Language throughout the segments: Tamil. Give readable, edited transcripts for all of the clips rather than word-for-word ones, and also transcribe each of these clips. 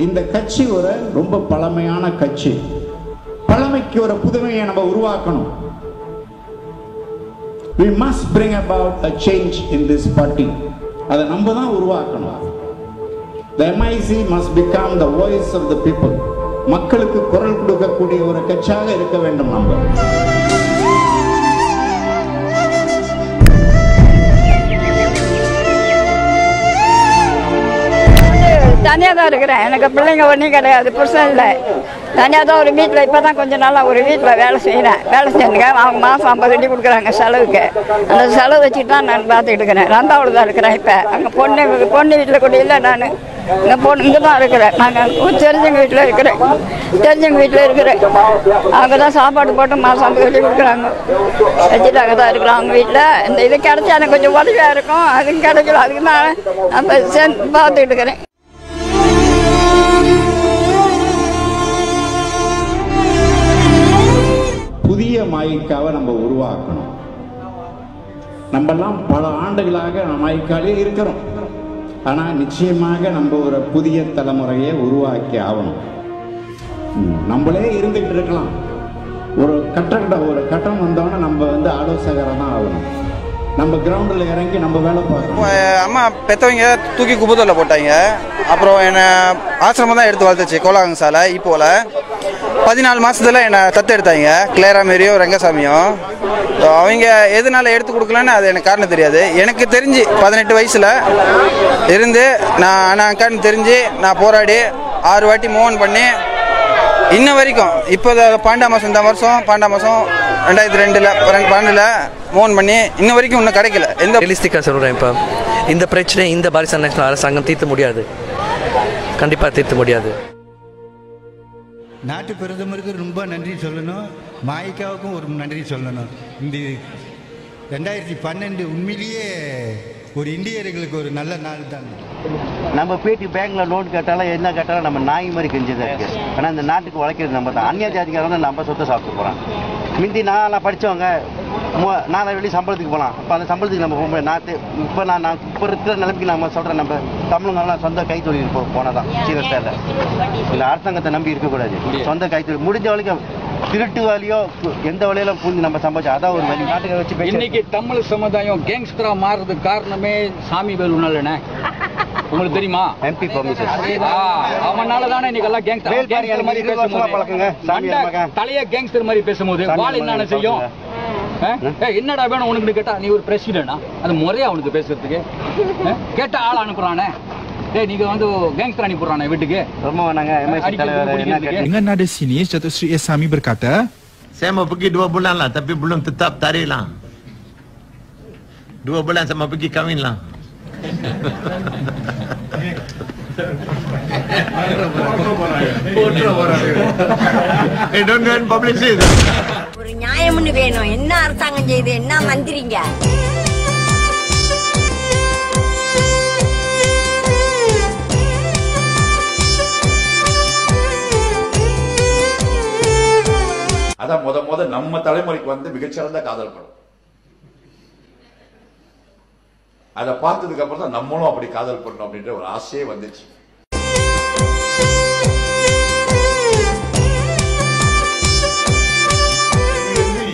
இந்த கட்சி ஒரு ரொம்ப பழமையான கட்சி. பழமைக்கு ஒரு புதுமையை நம்ம உருவாக்கணும். We must bring about a change in this party. அதை நம்ம தான் உருவாக்கணும். The MIC must become the voice of the people. மக்களுக்கு குரல் கொடுக்கக்கூடிய ஒரு கட்சியாக இருக்க வேண்டும் நம்ம. தனியாக தான் இருக்கிறேன். எனக்கு பிள்ளைங்க ஒன்றும் கிடையாது, புருஷன் இல்லை. தனியாக தான் ஒரு வீட்டில் இப்போ தான் கொஞ்சம் நாளாக ஒரு வீட்டில் வேலை செய்கிறேன். வேலை செஞ்சுருக்கேன். அவங்க மாதம் 50 வெள்ளி கொடுக்குறாங்க செலவுக்கு. அந்த செலவு வச்சுட்டு தான் நான் பார்த்துக்கிட்டு இருக்கிறேன். ரந்தாவில் தான் இருக்கிறேன். இப்போ அங்கே பொண்ணு வீட்டில் கூட இல்லை. நான் இங்கே தான் இருக்கிறேன். நாங்கள் தெரிஞ்சவங்க வீட்டில் இருக்கிறேன். அவங்க தான் சாப்பாடு போட்டு மாதம் 50 வெள்ளி கொடுக்குறாங்க. வச்சுட்டு அங்கே தான் இருக்கிறோம் அவங்க வீட்டில். இந்த இது கிடச்சா எனக்கு கொஞ்சம் உதவியாக இருக்கும். அதுவும் கிடைக்கல. அதுக்கு நான் அப்போ பார்த்துக்கிட்டு இருக்கிறேன். புதிய மாயிக்காவை நம்ம உருவாக்கணும். நம்மெல்லாம் பல ஆண்டுகளாக மாயிக்காலே இருக்கிறோம். ஆனா நிச்சயமாக நம்ம ஒரு புதிய தலைமுறையை உருவாக்கி ஆகணும். நம்மளே இருந்துகிட்டு இருக்கலாம். ஒரு கட்டம் வந்தோன்னா நம்ம ஆலோசகராக தான் ஆகணும். நம்ம கிரவுண்டில் இறங்கி நம்ம வேலை பார்க்கணும். அம்மா பெற்றவங்க தூக்கி குப்பத்தூரில் போட்டாங்க. அப்புறம் என்னை ஆசிரமம் தான் எடுத்து வளர்த்துச்சு கோலாகங்க சாலை. இப்போல 14 மாதத்தில் என்னை தத்து எடுத்தாங்க. கிளேரா மேரியும் ரங்கசாமியும். அவங்க எதனால எடுத்து கொடுக்கலன்னு அது எனக்கு காரணம் தெரியாது. எனக்கு தெரிஞ்சு 18 வயசில் இருந்து நான் அக்கான்னு தெரிஞ்சு நான் போராடி 6 வாட்டி மூவ் பண்ணி இன்ன வரைக்கும் இப்போ 12 மாதம் இந்த வருஷம் 12 மாதம் 2002 மூவ் பண்ணி இன்ன வரைக்கும் இன்னும் கிடைக்கல. எந்த ரியலிஸ்டிக்காக சொல்கிறேன். இப்போ இந்த பிரச்சனை இந்த பாரிசான் நேஷனல் அரசாங்கம் தீர்த்த முடியாது. கண்டிப்பாக தீர்த்த முடியாது. நாட்டு பிரதமருக்கு ரொம்ப நன்றி சொல்லணும். மாயிக்காவுக்கும் ஒரு நன்றி சொல்லணும். இந்த 2012 உண்மையிலேயே ஒரு இந்தியர்களுக்கு ஒரு நல்ல நாள் தான். நம்ம போயிட்டு பேங்க்ல லோன் கேட்டாலும் என்ன கேட்டாலும் நம்ம நாய் மாதிரி கெஞ்சதா இருக்கு. ஆனால் இந்த நாட்டுக்கு உழைக்கிறது நம்ம தான். அந்நிய ஜாதிக்காரங்க நம்ம சொத்தை சாப்பிட்டு போகிறோம். முந்தி நான் படித்தவங்க 4 வெள்ளி சம்பளத்துக்கு போகலாம். இப்போ அந்த சம்பளத்துக்கு நம்ம போக நாட்டு இப்போ இப்போ இருக்கிற நிலைமைக்கு நம்ம சொல்கிறேன். நம்ம தமிழ்நாடுலாம் சொந்த கைத்தொழில் போனதான் சீரஸ்டாக இல்லை. அரசாங்கத்தை நம்பி இருக்கக்கூடாது. சொந்த கைத்தொழில் முடிஞ்ச வரைக்கும் திருட்டு வழியோ எந்த வழியிலும் புரிஞ்சு நம்ம சம்பாதிச்சோம். அதான் ஒரு வழி. நாட்டுக்கு வச்சு இன்னைக்கு தமிழ் சமுதாயம் கேங்ஸ்டரா மாறுறதுக்கு காரணமே சாமி வேலுனாலண்ணே. உங்களுக்கு தெரியுமா? MP பர்மிஷன் அவனால தானே இன்னைக்கு எல்லாம் கேங்ஸ்டர் மாதிரி பேசும்போது தலைய கேங்ஸ்டர் மாதிரி பேசும்போது வாள் என்ன செய்யும்? என்னடா வேணும் உனக்கு கேட்டா நீ ஒரு பிரசிடென்டா? அது முறையா அவனுக்கு பேசுறதுக்கு கேட்ட ஆள் அனுப்புறானே. நீங்க gangster அனுப்பிடுறானே வீட்டுக்கு. ரொம்ப வேணாங்க. Dengan nada sini Datuk Seri S. Sami berkata, saya mau pergi 2 bulan lah tapi belum tetap tarik lah. 2 bulan saya mau pergi kahwin lah. Hey, don't go and publish it. ஒரு நியாயம்னு வேணும். என்ன அரசாங்கம் செய்யுது? என்ன மந்திரிங்க? அதான் முத நம்ம தலைமுறைக்கு மிகச்சிறந்த காதல் படம். அதை பார்த்ததுக்கு அப்புறம் தான் நம்மளும் அப்படி காதல் பண்ணணும் அப்படின்ற ஒரு ஆசையே வந்துச்சு.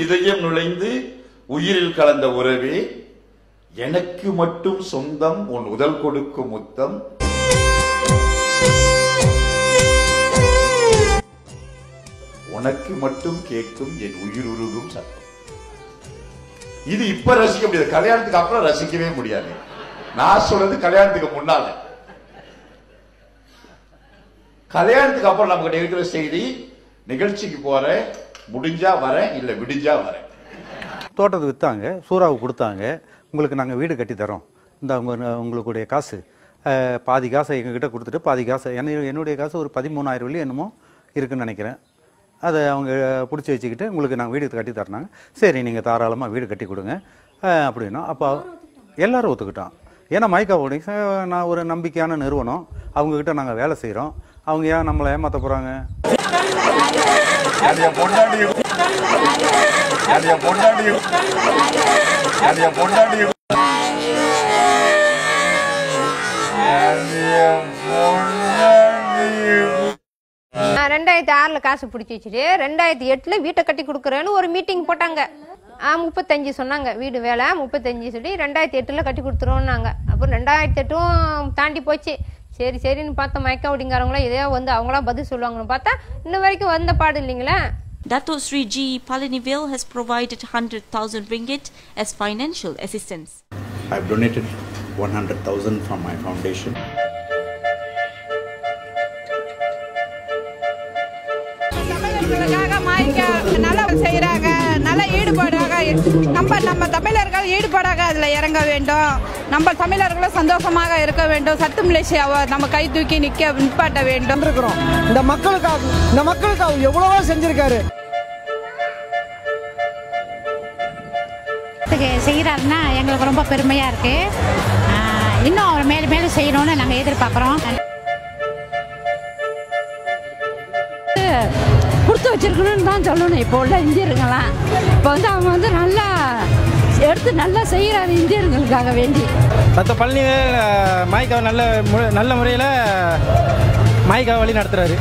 இதயம் நுழைந்து உயிரில் கலந்த உறவே, எனக்கு மட்டும் சொந்தம் உன் உடல் கொடுக்கும் முத்தம், உனக்கு மட்டும் கேட்கும் என் உயிர் உருகும் சத்தம். இது இப்ப ரசிக்க முடியாது, கல்யாணத்துக்கு அப்புறம் ரசிக்கவே முடியாது. நான் சொல்றது கல்யாணத்துக்கு முன்னால. கல்யாணத்துக்கு அப்புறம் நம்ம கிட்ட இருக்கிற செய்தி, நிகழ்ச்சிக்கு போறேன், முடிஞ்சா வரேன், இல்ல விடிஞ்சா வரேன். தோட்டத்தை விற்றாங்க, சூறாவுக்கு கொடுத்தாங்க. உங்களுக்கு நாங்கள் வீடு கட்டி தரோம், இந்த உங்களுடைய காசு பாதி காசை எங்ககிட்ட கொடுத்துட்டு பாதி காசை என்னுடைய காசு ஒரு 13,000 வெள்ளி என்னமோ இருக்குன்னு நினைக்கிறேன். அதை அவங்க பிடிச்சி வச்சுக்கிட்டு உங்களுக்கு நாங்கள் வீடு கட்டி தரனாங்க. சரி நீங்கள் தாராளமாக வீடு கட்டி கொடுங்க அப்படின்னா அப்போ எல்லோரும் ஒத்துக்கிட்டோம். ஏன்னா மைக்கா ஹோல்டிங்ஸ் நான் ஒரு நம்பிக்கையான நிறுவனம், அவங்கக்கிட்ட நாங்கள் வேலை செய்கிறோம். அவங்க ஏன் நம்மளை ஏமாற்ற போகிறாங்க? 2006 காசு பிடிச்சி வச்சுட்டு 2008 வீட்டை கட்டி கொடுக்குறேன்னு ஒரு மீட்டிங் போட்டாங்க. 35 சொன்னாங்க வீடு வேலை 35 சொல்லி 2008 கட்டி கொடுத்துருவோம்னாங்க. அப்புறம் 2008 தாண்டி போச்சு. சரின்னு பார்த்தா மயக்க அப்படிங்கிறவங்களாம் இதே வந்து அவங்களாம் பதில் சொல்லுவாங்கன்னு பார்த்தா இன்ன வரைக்கும் வந்த பாடு இல்லைங்களா. Dato Sri G. Palanivel has provided 100,000 ringgit as financial assistance. I have donated 100,000 from my foundation. நல்லா செய்யறாங்க, நல்ல ஈடுபாடாக நம்ம தமிழர்கள் ஈடுபாடாக அதுல இறங்க வேண்டும். நம்ம தமிழர்களும் சந்தோஷமாக இருக்க வேண்டும். சத்து மலேசியாவை நம்ம கை தூக்கி நிப்பாட்ட வேண்டும். இந்த மக்களுக்காக எவ்வளவோ செஞ்சிருக்காரு. செய்யறாருன்னா எங்களுக்கு ரொம்ப பெருமையா இருக்கு. இன்னும் அவர் மேலும் செய்யணும்னு நாங்கள் எதிர்பார்க்குறோம். கொடுத்து வச்சிருக்கணும்னு தான் சொல்லணும். இப்போ உள்ள இந்தியர்களாம் இப்போ வந்து அவங்க வந்து நல்லா எடுத்து நல்லா செய்கிறாரு இந்தியர்களுக்காக வேண்டி. Dato Palanivel மாய்க்காவை நல்ல முறையில் மாய்க்காவை வழி நடத்துறாரு.